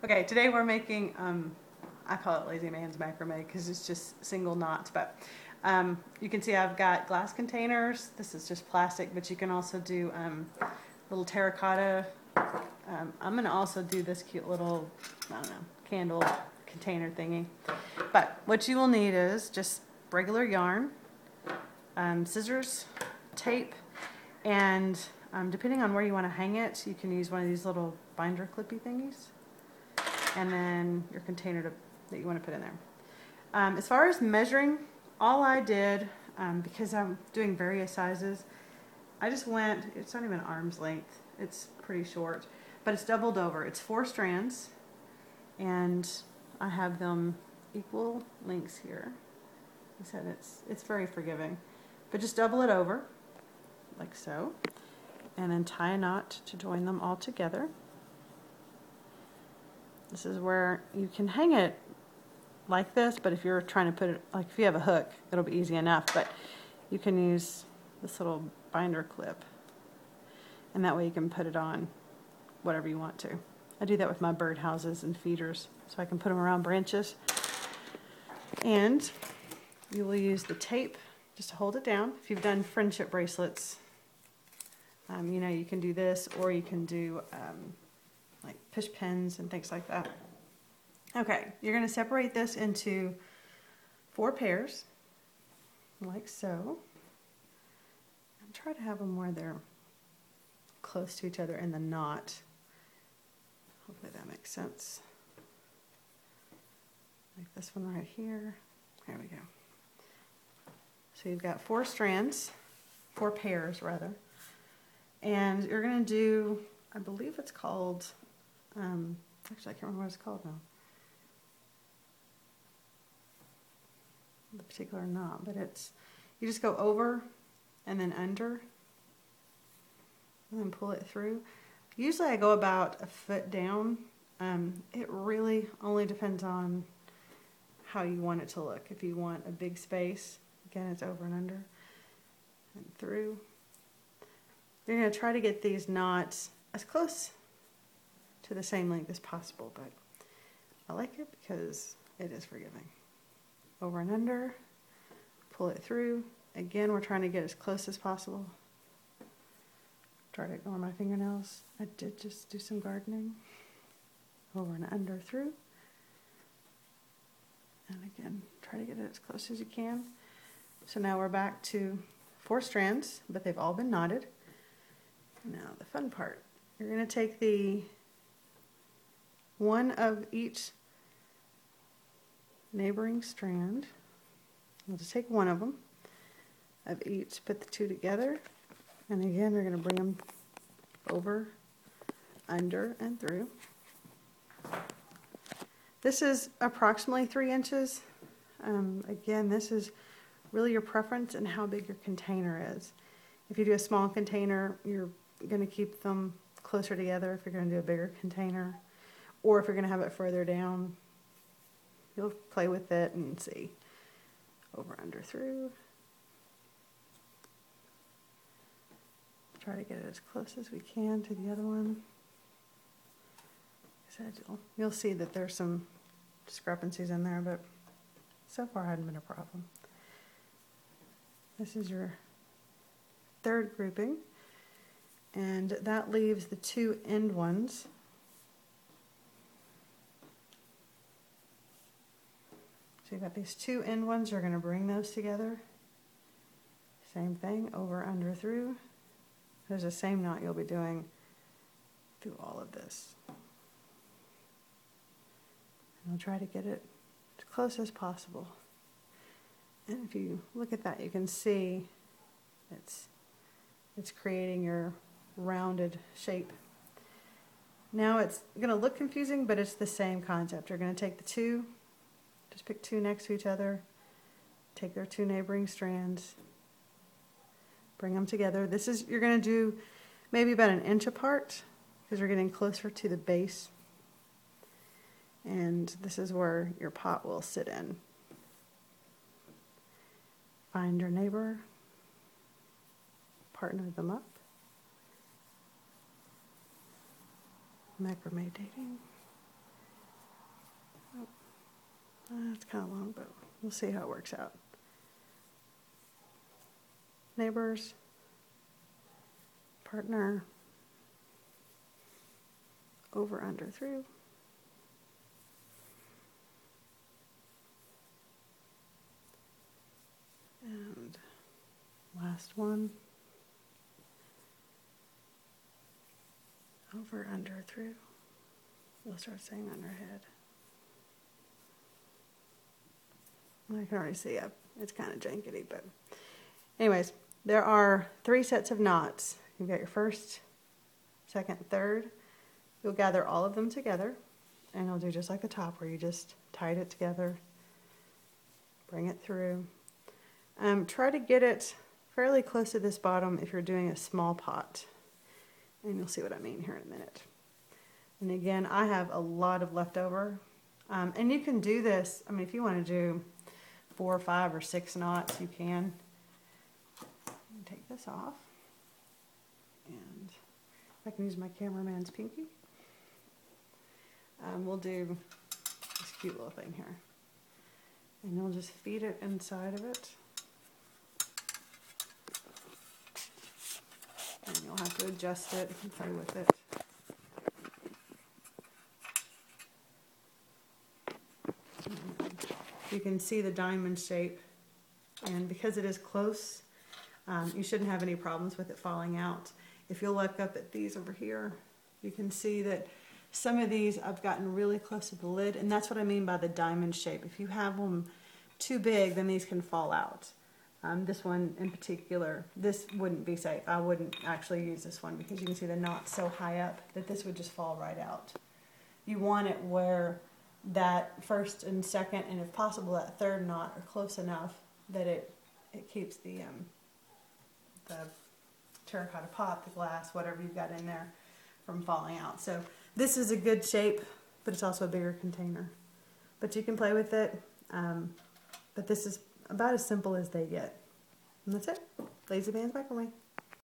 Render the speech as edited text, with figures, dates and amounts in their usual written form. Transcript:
Okay, today we're making, I call it lazy man's macrame because it's just single knots, but you can see I've got glass containers. This is just plastic, but you can also do little terracotta. I'm gonna also do this cute little, I don't know, candle container thingy. But what you will need is just regular yarn, scissors, tape, and depending on where you want to hang it, you can use one of these little binder clippy thingies, and then your container that you want to put in there. As far as measuring, all I did, because I'm doing various sizes, I just went, it's not even arm's length, it's pretty short, but it's doubled over. It's 4 strands, and I have them equal lengths here. I said it's very forgiving, but just double it over, like so, and then tie a knot to join them all together. This is where you can hang it like this, but if you're trying to put it, like if you have a hook, it'll be easy enough, but you can use this little binder clip, and that way you can put it on whatever you want to. I do that with my bird houses and feeders, so I can put them around branches. And you will use the tape just to hold it down. If you've done friendship bracelets, you know, you can do this, or you can do like push pins and things like that. Okay, you're going to separate this into 4 pairs, like so. And try to have them where they're close to each other in the knot. Hopefully that makes sense. Like this one right here. There we go. So you've got 4 strands, 4 pairs rather. And you're going to do, I believe it's called, actually I can't remember what it's called now. The particular knot, but it's, you just go over and then under and then pull it through. Usually I go about a foot down. It really only depends on how you want it to look. If you want a big space, again it's over and under and through. You're going to try to get these knots as close to the same length as possible, but I like it because it is forgiving. Over and under, pull it through. Again, we're trying to get as close as possible. Try to ignore my fingernails. I did just do some gardening. Over and under, through. And again, try to get it as close as you can. So now we're back to 4 strands, but they've all been knotted. Now the fun part, you're going to take the one of each neighboring strand. We'll just take one of them of each, put the 2 together, and again we're going to bring them over, under, and through. This is approximately 3 inches. Again, this is really your preference and how big your container is. If you do a small container, you're going to keep them closer together. If you're going to do a bigger container, or if you're going to have it further down, you'll play with it and see. Over, under, through. Try to get it as close as we can to the other one. You'll see that there's some discrepancies in there, but so far it hadn't been a problem. This is your 3rd grouping, and that leaves the 2 end ones. So you've got these 2 end ones, you're going to bring those together. Same thing, over, under, through. There's the same knot you'll be doing through all of this. And we'll try to get it as close as possible. And if you look at that, you can see it's creating your rounded shape. Now it's going to look confusing, but it's the same concept. You're going to take the 2, just pick 2 next to each other, take their 2 neighboring strands, bring them together. This is, you're going to do maybe about 1 inch apart because you're getting closer to the base. And this is where your pot will sit in. Find your neighbor, partner them up. Macrame dating. It's kind of long, but we'll see how it works out. Neighbors, partner, over, under, through. And last one, over, under, through. We'll start saying underhead. I can already see it. It's kind of jankety, but anyways, there are 3 sets of knots. You've got your first, second, third. You'll gather all of them together, and you'll do just like the top where you just tied it together, bring it through. Try to get it fairly close to this bottom if you're doing a small pot, and you'll see what I mean here in a minute. And again, I have a lot of leftover, and you can do this, I mean, if you want to do 4 or 5 or 6 knots, you can. Take this off, and I can use my cameraman's pinky. We'll do this cute little thing here, and you'll just feed it inside of it, and you'll have to adjust it and play with it. You can see the diamond shape, and because it is close, you shouldn't have any problems with it falling out. If you'll look up at these over here, you can see that some of these I've gotten really close to the lid, and that's what I mean by the diamond shape. If you have them too big, then these can fall out. This one in particular, this wouldn't be safe. I wouldn't actually use this one because you can see the knot's so high up that this would just fall right out. You want it where that first and second, and if possible that third knot, are close enough that it keeps the terracotta pot, the glass, whatever you've got in there, from falling out. So this is a good shape, but it's also a bigger container. But you can play with it, but this is about as simple as they get. And that's it. Lazy Bands Macrame.